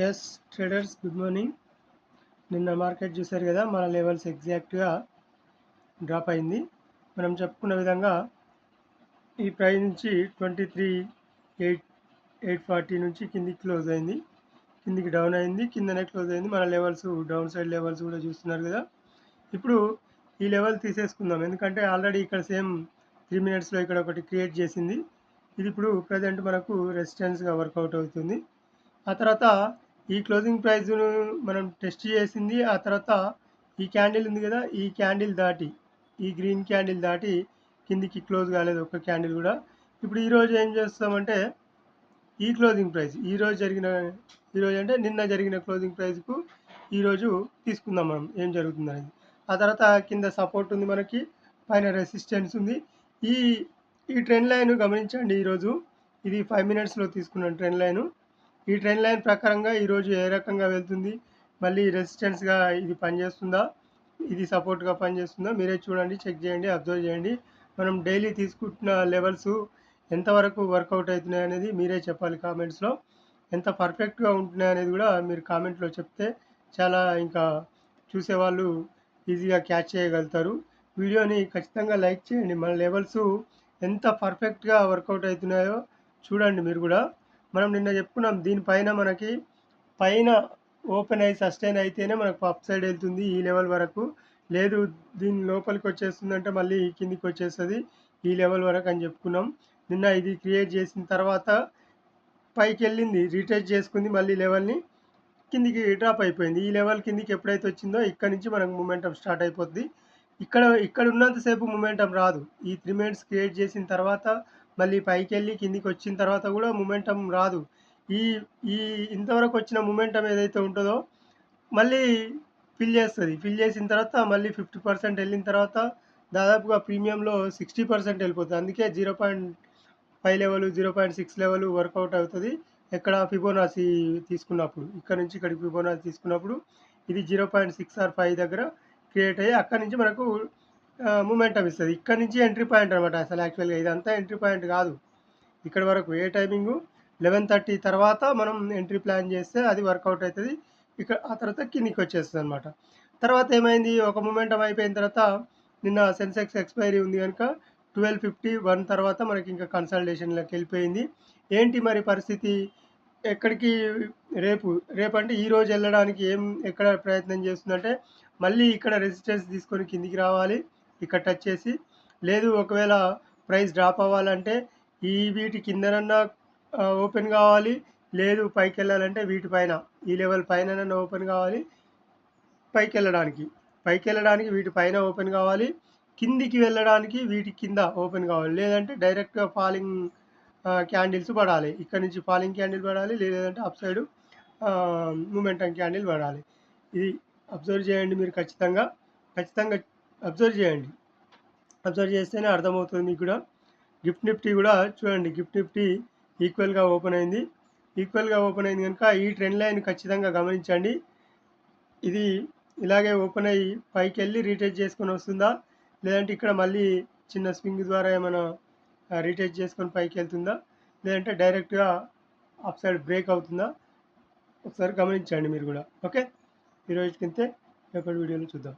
Yes traders good morning. నిన్న market చూశారు కదా, మన లెవెల్స్ ఎగ్జాక్ట్గా డ్రాప్ అయింది. మనం చెప్పుకున్న విధంగా ఈ ప్రైస్ నుంచి 23,840 నుంచి కిందికి క్లోజ్ అయింది, కిందికి డౌన్ అయింది, కిందనే క్లోజ్ అయింది. మన లెవెల్స్ డౌన్ సైడ్ లెవెల్స్ కూడా చూస్తున్నారు కదా. ఇప్పుడు ఈ లెవెల్ తీసేసుకుందాం, ఎందుకంటే ఆల్రెడీ ఇక్కడ సేమ్ 3 మినిట్స్లో ఇక్కడ ఒకటి క్రియేట్ చేసింది. ఇది ఇప్పుడు ప్రజెంట్ మనకు రెసిస్టెన్స్గా వర్కౌట్ అవుతుంది. ఆ తర్వాత ఈ క్లోజింగ్ ప్రైస్ను మనం టెస్ట్ చేసింది. ఆ తర్వాత ఈ క్యాండిల్ ఉంది కదా, ఈ క్యాండిల్ దాటి, ఈ గ్రీన్ క్యాండిల్ దాటి కిందికి క్లోజ్ కాలేదు ఒక్క క్యాండిల్ కూడా. ఇప్పుడు ఈరోజు ఏం చేస్తామంటే ఈ క్లోజింగ్ ప్రైస్ ఈరోజు అంటే నిన్న జరిగిన క్లోజింగ్ ప్రైస్కు ఈరోజు తీసుకుందాం మనం ఏం జరుగుతుంది అనేది. ఆ తర్వాత కింద సపోర్ట్ ఉంది మనకి, పైన రెసిస్టెన్స్ ఉంది. ఈ ఈ ట్రెండ్ లైన్ గమనించండి. ఈరోజు ఇది 5 మినిట్స్లో తీసుకున్న ట్రెండ్ లైను. ఈ ట్రెండ్ లైన్ ప్రకారంగా ఈరోజు ఏ రకంగా వెళ్తుంది, మళ్ళీ రెసిస్టెన్స్గా ఇది పనిచేస్తుందా, ఇది సపోర్ట్గా పనిచేస్తుందా, మీరే చూడండి, చెక్ చేయండి, అబ్జర్వ్ చేయండి. మనం డైలీ తీసుకుంటున్న లెవెల్స్ ఎంతవరకు వర్కౌట్ అవుతున్నాయి అనేది మీరే చెప్పాలి కామెంట్స్లో. ఎంత పర్ఫెక్ట్గా ఉంటున్నాయి అనేది కూడా మీరు కామెంట్లో చెప్తే చాలా ఇంకా చూసేవాళ్ళు ఈజీగా క్యాచ్ చేయగలుగుతారు. వీడియోని ఖచ్చితంగా లైక్ చేయండి. మన లెవెల్స్ ఎంత పర్ఫెక్ట్గా వర్కౌట్ అవుతున్నాయో చూడండి మీరు కూడా. మనం నిన్న చెప్పుకున్నాం, దీనిపైన మనకి పైన ఓపెన్ అయ్యి సస్టైన్ అయితేనే మనకు అప్ సైడ్ వెళ్తుంది ఈ లెవెల్ వరకు. లేదు దీని లోపలికి వచ్చేస్తుందంటే మళ్ళీ కిందికి వచ్చేస్తుంది ఈ లెవెల్ వరకు అని చెప్పుకున్నాం. నిన్న ఇది క్రియేట్ చేసిన తర్వాత పైకి వెళ్ళింది, రీటెస్ట్ చేసుకుంది, మళ్ళీ లెవెల్ని కిందికి డ్రాప్ అయిపోయింది. ఈ లెవెల్ కిందికి ఎప్పుడైతే వచ్చిందో ఇక్కడ నుంచి మనకు మూమెంటం స్టార్ట్ అయిపోద్ది. ఇక్కడ ఉన్నంతసేపు మూమెంటం రాదు. ఈ 3 మినిట్స్ క్రియేట్ చేసిన తర్వాత మళ్ళీ పైకి వెళ్ళి కిందికి వచ్చిన తర్వాత కూడా మూమెంటం రాదు. ఈ ఈ ఇంతవరకు వచ్చిన మూమెంటం ఏదైతే ఉంటుందో మళ్ళీ ఫిల్ చేసిన తర్వాత మళ్ళీ 50% వెళ్ళిన తర్వాత దాదాపుగా ప్రీమియంలో 60% వెళ్ళిపోతుంది. అందుకే 0.5 లెవెల్, 0.6 లెవెల్ వర్కౌట్ అవుతుంది. ఎక్కడ ఫిబోనాసీ తీసుకున్నప్పుడు, ఇక్కడ నుంచి ఇక్కడికి ఫిబోనాసీ తీసుకున్నప్పుడు ఇది 0.6 ఆర్ 5 దగ్గర క్రియేట్ అయ్యి అక్కడి నుంచి మనకు మూమెంటం ఇస్తుంది. ఇక్కడ నుంచి ఎంట్రీ పాయింట్ అనమాట. అసలు యాక్చువల్గా ఇదంతా ఎంట్రీ పాయింట్ కాదు. ఇక్కడ వరకు ఏ టైమింగు 11:30 తర్వాత మనం ఎంట్రీ ప్లాన్ చేస్తే అది వర్కౌట్ అవుతుంది. ఇక్కడ ఆ తర్వాత కిందికి వచ్చేస్తుంది అనమాట. తర్వాత ఏమైంది, ఒక మూమెంటం అయిపోయిన తర్వాత నిన్న సెన్సెక్స్ ఎక్స్పైరీ ఉంది కనుక 12:51 తర్వాత మనకి ఇంకా కన్సల్టేషన్లోకి వెళ్ళిపోయింది. ఏంటి మరి పరిస్థితి, ఎక్కడికి రేపు అంటే ఈరోజు వెళ్ళడానికి ఎక్కడ ప్రయత్నం చేస్తుందంటే మళ్ళీ ఇక్కడ రెసిస్టెన్స్ తీసుకొని కిందికి రావాలి, ఇక్కడ టచ్ చేసి. లేదు ఒకవేళ ప్రైస్ డ్రాప్ అవ్వాలంటే వీటి కిందనన్నా ఓపెన్ కావాలి, లేదు పైకి వెళ్ళాలంటే వీటిపైన ఈ లెవెల్ పైన ఓపెన్ కావాలి. పైకి వెళ్ళడానికి వీటి పైన ఓపెన్ కావాలి, కిందికి వెళ్ళడానికి వీటి కింద ఓపెన్ కావాలి. లేదంటే డైరెక్ట్గా ఫాలింగ్ క్యాండిల్స్ పడాలి. ఇక్కడ నుంచి ఫాలింగ్ క్యాండిల్ పడాలి, లేదంటే అప్ సైడ్ మూమెంటం క్యాండిల్ పడాలి. ఇది అబ్జర్వ్ చేయండి మీరు, ఖచ్చితంగా అబ్జర్వ్ చేయండి. అబ్జర్వ్ చేస్తేనే అర్థమవుతుంది మీకు కూడా. గిఫ్ట్ నిఫ్టీ కూడా చూడండి, గిఫ్ట్ నిఫ్టీ ఈక్వల్గా ఓపెన్ అయింది కనుక ఈ ట్రెండ్ లైన్ ఖచ్చితంగా గమనించండి. ఇది ఇలాగే ఓపెన్ అయ్యి పైకి వెళ్ళి రీటెస్ట్ చేసుకొని వస్తుందా, లేదంటే ఇక్కడ మళ్ళీ చిన్న స్వింగ్ ద్వారా ఏమైనా రీటెస్ట్ చేసుకొని పైకి వెళ్తుందా, లేదంటే డైరెక్ట్గా అప్ సైడ్ బ్రేక్ అవుతుందా, ఒకసారి గమనించండి మీరు కూడా. ఓకే, ఈరోజుకింతే, రేపటి వీడియోలో చూద్దాం.